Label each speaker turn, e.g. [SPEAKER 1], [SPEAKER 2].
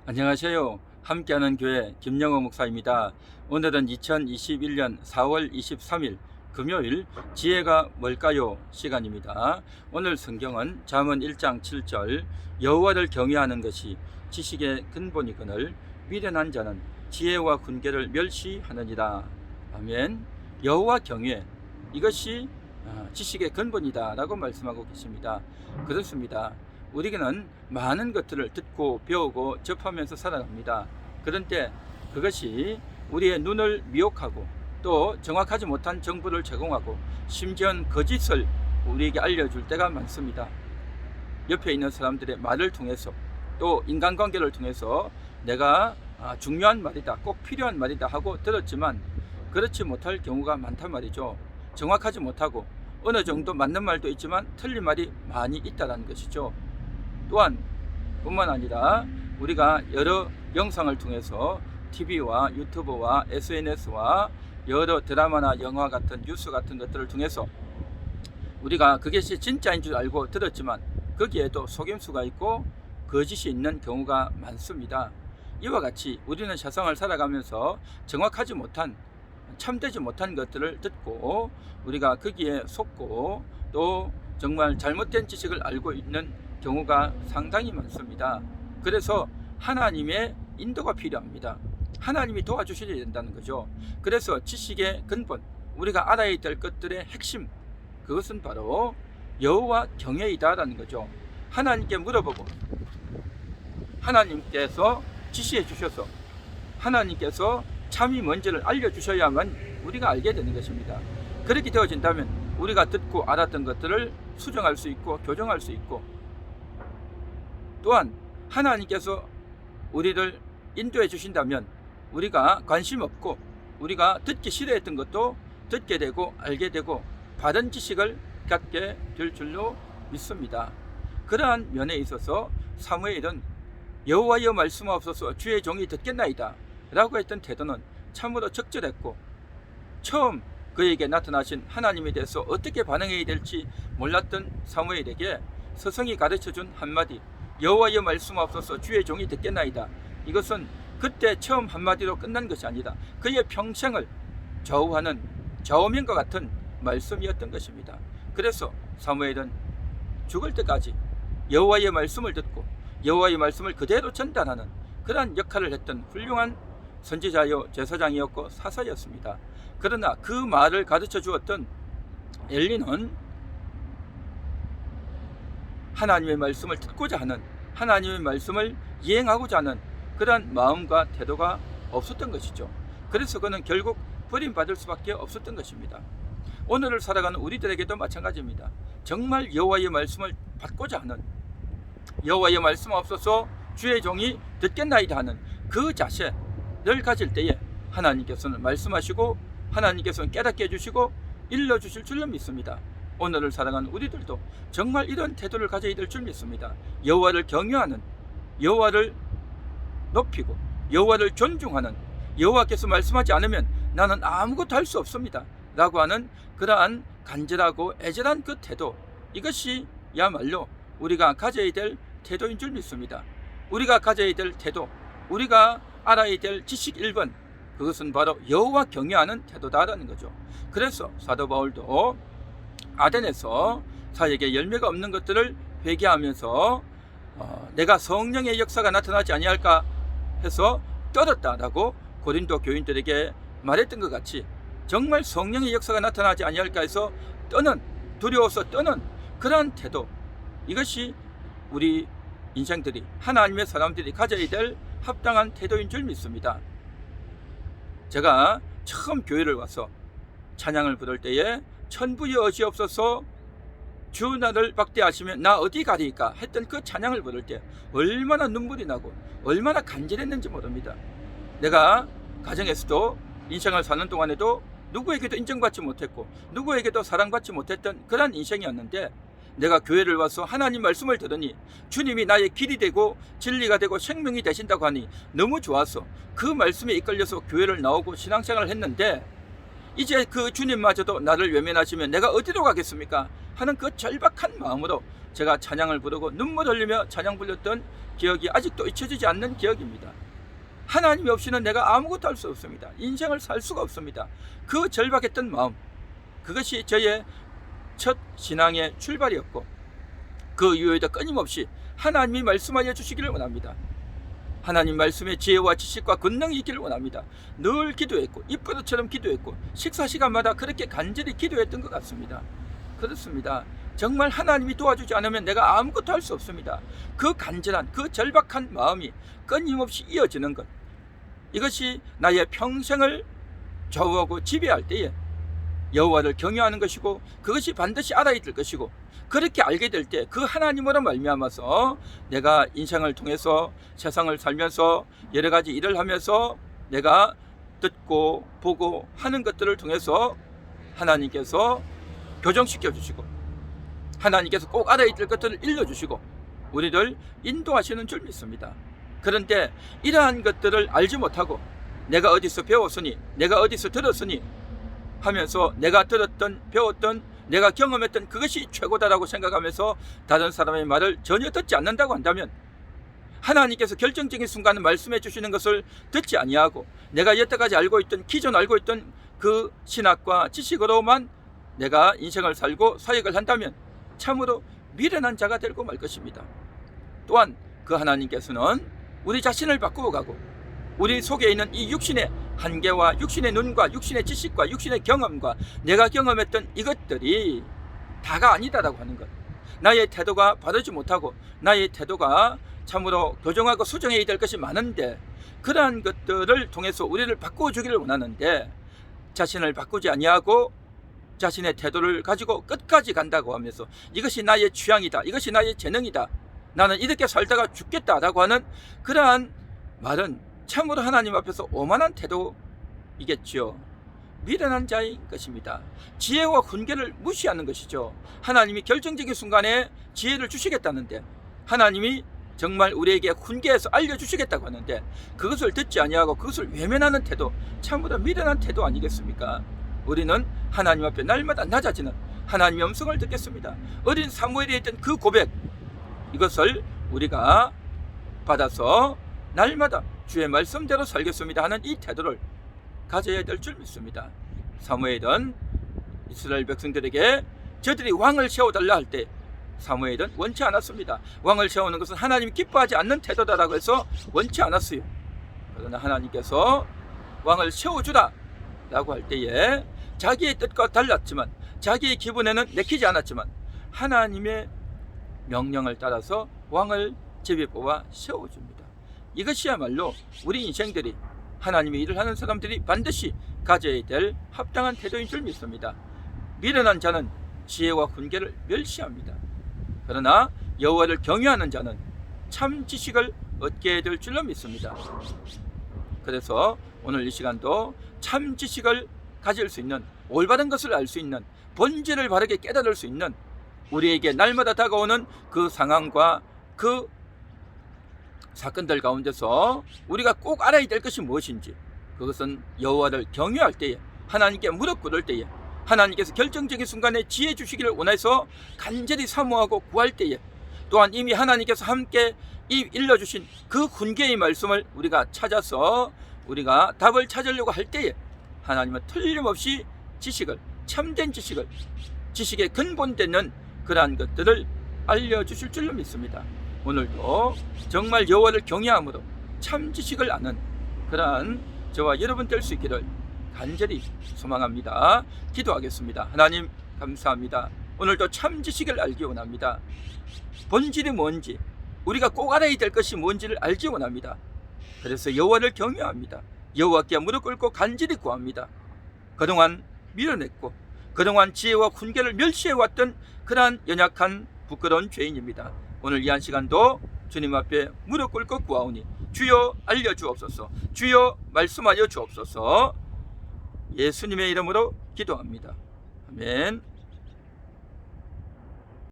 [SPEAKER 1] 안녕하세요. 함께하는 교회 김영호 목사입니다. 오늘은 2021년 4월 23일 금요일 지혜가 뭘까요? 시간입니다. 오늘 성경은 잠언 1장 7절 여호와를 경외하는 것이 지식의 근본이거늘 미련한 자는 지혜와 훈계를 멸시하느니라. 아멘. 여호와 경외, 이것이 지식의 근본이다 라고 말씀하고 계십니다. 그렇습니다. 우리는 많은 것들을 듣고 배우고 접하면서 살아갑니다. 그런데 그것이 우리의 눈을 미혹하고 또 정확하지 못한 정보를 제공하고 심지어는 거짓을 우리에게 알려줄 때가 많습니다. 옆에 있는 사람들의 말을 통해서 또 인간관계를 통해서 내가 중요한 말이다, 꼭 필요한 말이다 하고 들었지만 그렇지 못할 경우가 많단 말이죠. 정확하지 못하고 어느 정도 맞는 말도 있지만 틀린 말이 많이 있다는 것이죠. 또한 뿐만 아니라 우리가 여러 영상을 통해서 TV와 유튜브와 SNS와 여러 드라마나 영화 같은 뉴스 같은 것들을 통해서 우리가 그것이 진짜인 줄 알고 들었지만 거기에도 속임수가 있고 거짓이 있는 경우가 많습니다. 이와 같이 우리는 세상을 살아가면서 정확하지 못한, 참되지 못한 것들을 듣고 우리가 거기에 속고 또 정말 잘못된 지식을 알고 있는 경우가 상당히 많습니다. 그래서 하나님의 인도가 필요합니다. 하나님이 도와주셔야 된다는 거죠. 그래서 지식의 근본, 우리가 알아야 될 것들의 핵심, 그것은 바로 여호와 경외이다라는 거죠. 하나님께 물어보고 하나님께서 지시해 주셔서 하나님께서 참이 뭔지를 알려주셔야만 우리가 알게 되는 것입니다. 그렇게 되어진다면 우리가 듣고 알았던 것들을 수정할 수 있고 교정할 수 있고, 또한 하나님께서 우리를 인도해 주신다면 우리가 관심 없고 우리가 듣기 싫어했던 것도 듣게 되고 알게 되고 바른 지식을 갖게 될 줄로 믿습니다. 그러한 면에 있어서 사무엘은 여호와여 말씀하옵소서 주의 종이 듣겠나이다 라고 했던 태도는 참으로 적절했고, 처음 그에게 나타나신 하나님에 대해서 어떻게 반응해야 될지 몰랐던 사무엘에게 스승이 가르쳐준 한마디, 여호와여 말씀하옵소서 주의 종이 듣겠나이다, 이것은 그때 처음 한마디로 끝난 것이 아니다. 그의 평생을 좌우하는 좌우명과 같은 말씀이었던 것입니다. 그래서 사무엘은 죽을 때까지 여호와의 말씀을 듣고 여호와의 말씀을 그대로 전달하는 그러한 역할을 했던 훌륭한 선지자요 제사장이었고 사사였습니다. 그러나 그 말을 가르쳐 주었던 엘리는 하나님의 말씀을 듣고자 하는, 하나님의 말씀을 이행하고자 하는 그러한 마음과 태도가 없었던 것이죠. 그래서 그는 결국 버림받을 수밖에 없었던 것입니다. 오늘을 살아가는 우리들에게도 마찬가지입니다. 정말 여호와의 말씀을 받고자 하는, 여호와의 말씀하옵소서 주의 종이 듣겠나이다 하는 그 자세를 가질 때에 하나님께서는 말씀하시고 하나님께서는 깨닫게 해주시고 일러주실 줄로 믿습니다. 오늘을 살아가는 우리들도 정말 이런 태도를 가져야 될 줄 믿습니다. 여호와를 경외하는, 여호와를 높이고 여호와를 존중하는, 여호와께서 말씀하지 않으면 나는 아무것도 할 수 없습니다 라고 하는 그러한 간절하고 애절한 그 태도, 이것이야말로 우리가 가져야 될 태도인 줄 믿습니다. 우리가 가져야 될 태도, 우리가 알아야 될 지식 1번, 그것은 바로 여호와 경외하는 태도다라는 거죠. 그래서 사도 바울도 아덴에서 자에게 열매가 없는 것들을 회개하면서 내가 성령의 역사가 나타나지 아니할까 해서 떨었다라고 고린도 교인들에게 말했던 것 같이, 정말 성령의 역사가 나타나지 아니할까 해서 떠는, 두려워서 떠는 그러한 태도, 이것이 우리 인생들이, 하나님의 사람들이 가져야 될 합당한 태도인 줄 믿습니다. 제가 처음 교회를 와서 찬양을 부를 때에 천부의 어지없어서 주 나를 박대하시면 나 어디 가리까 했던 그 찬양을 부를 때 얼마나 눈물이 나고 얼마나 간절했는지 모릅니다. 내가 가정에서도 인생을 사는 동안에도 누구에게도 인정받지 못했고 누구에게도 사랑받지 못했던 그런 인생이었는데, 내가 교회를 와서 하나님 말씀을 들으니 주님이 나의 길이 되고 진리가 되고 생명이 되신다고 하니 너무 좋아서 그 말씀에 이끌려서 교회를 나오고 신앙생활을 했는데, 이제 그 주님마저도 나를 외면하시면 내가 어디로 가겠습니까 하는 그 절박한 마음으로 제가 찬양을 부르고 눈물 흘리며 찬양 불렸던 기억이 아직도 잊혀지지 않는 기억입니다. 하나님이 없이는 내가 아무것도 할 수 없습니다. 인생을 살 수가 없습니다. 그 절박했던 마음, 그것이 저의 첫 신앙의 출발이었고, 그 이후에도 끊임없이 하나님이 말씀하여 주시기를 원합니다. 하나님 말씀의 지혜와 지식과 권능이 있기를 원합니다. 늘 기도했고 입버릇처럼 기도했고 식사 시간마다 그렇게 간절히 기도했던 것 같습니다. 그렇습니다. 정말 하나님이 도와주지 않으면 내가 아무것도 할 수 없습니다. 그 간절한, 그 절박한 마음이 끊임없이 이어지는 것, 이것이 나의 평생을 좌우하고 지배할 때에 여호와를 경외하는 것이고, 그것이 반드시 알아야 될 것이고, 그렇게 알게 될 때 그 하나님으로 말미암아서 내가 인생을 통해서 세상을 살면서 여러 가지 일을 하면서 내가 듣고 보고 하는 것들을 통해서 하나님께서 교정시켜 주시고, 하나님께서 꼭 알아야 될 것들을 일러주시고 우리를 인도하시는 줄 믿습니다. 그런데 이러한 것들을 알지 못하고 내가 어디서 배웠으니, 내가 어디서 들었으니 하면서 내가 들었던, 배웠던, 내가 경험했던 그것이 최고다라고 생각하면서 다른 사람의 말을 전혀 듣지 않는다고 한다면, 하나님께서 결정적인 순간에 말씀해 주시는 것을 듣지 아니하고 내가 여태까지 알고 있던, 기존 알고 있던 그 신학과 지식으로만 내가 인생을 살고 사역을 한다면 참으로 미련한 자가 되고 말 것입니다. 또한 그 하나님께서는 우리 자신을 바꾸어 가고 우리 속에 있는 이 육신의 한계와 육신의 눈과 육신의 지식과 육신의 경험과 내가 경험했던 이것들이 다가 아니다라고 하는 것, 나의 태도가 바르지 못하고 나의 태도가 참으로 교정하고 수정해야 될 것이 많은데, 그러한 것들을 통해서 우리를 바꾸어 주기를 원하는데 자신을 바꾸지 아니하고 자신의 태도를 가지고 끝까지 간다고 하면서 이것이 나의 취향이다, 이것이 나의 재능이다, 나는 이렇게 살다가 죽겠다라고 하는 그러한 말은 참으로 하나님 앞에서 오만한 태도이겠죠. 미련한 자인 것입니다. 지혜와 훈계를 무시하는 것이죠. 하나님이 결정적인 순간에 지혜를 주시겠다는데, 하나님이 정말 우리에게 훈계해서 알려주시겠다고 하는데 그것을 듣지 아니하고 그것을 외면하는 태도, 참으로 미련한 태도 아니겠습니까? 우리는 하나님 앞에 날마다 낮아지는 하나님의 음성을 듣겠습니다. 어린 사무엘이 했던 그 고백, 이것을 우리가 받아서 날마다 주의 말씀대로 살겠습니다 하는 이 태도를 가져야 될 줄 믿습니다. 사무엘은 이스라엘 백성들에게 저들이 왕을 세워달라 할 때 사무엘은 원치 않았습니다. 왕을 세우는 것은 하나님이 기뻐하지 않는 태도다라고 해서 원치 않았어요. 그러나 하나님께서 왕을 세워주라 라고 할 때에 자기의 뜻과 달랐지만, 자기의 기분에는 내키지 않았지만 하나님의 명령을 따라서 왕을 제비 뽑아 세워줍니다. 이것이야말로 우리 인생들이, 하나님의 일을 하는 사람들이 반드시 가져야 될 합당한 태도인 줄 믿습니다. 미련한 자는 지혜와 훈계를 멸시합니다. 그러나 여호와를 경외하는 자는 참 지식을 얻게 될 줄로 믿습니다. 그래서 오늘 이 시간도 참 지식을 가질 수 있는, 올바른 것을 알 수 있는, 본질을 바르게 깨달을 수 있는, 우리에게 날마다 다가오는 그 상황과 그 사건들 가운데서 우리가 꼭 알아야 될 것이 무엇인지, 그것은 여호와를 경외할 때에, 하나님께 무릎 꿇을 때에, 하나님께서 결정적인 순간에 지혜 주시기를 원해서 간절히 사모하고 구할 때에, 또한 이미 하나님께서 함께 일러주신 그 훈계의 말씀을 우리가 찾아서 우리가 답을 찾으려고 할 때에 하나님은 틀림없이 지식을, 참된 지식을, 지식의 근본되는 그러한 것들을 알려주실 줄로 믿습니다. 오늘도 정말 여호와를 경외함으로 참 지식을 아는 그러한 저와 여러분 될 수 있기를 간절히 소망합니다. 기도하겠습니다. 하나님 감사합니다. 오늘도 참 지식을 알기 원합니다. 본질이 뭔지, 우리가 꼭 알아야 될 것이 뭔지를 알기 원합니다. 그래서 여호와를 경외합니다. 여호와께 무릎 꿇고 간절히 구합니다. 그동안 밀어냈고 그동안 지혜와 훈계를 멸시해왔던 그러한 연약한 부끄러운 죄인입니다. 오늘 이 한 시간도 주님 앞에 무릎 꿇고 구하오니 주여 알려주옵소서, 주여 말씀하여 주옵소서. 예수님의 이름으로 기도합니다. 아멘.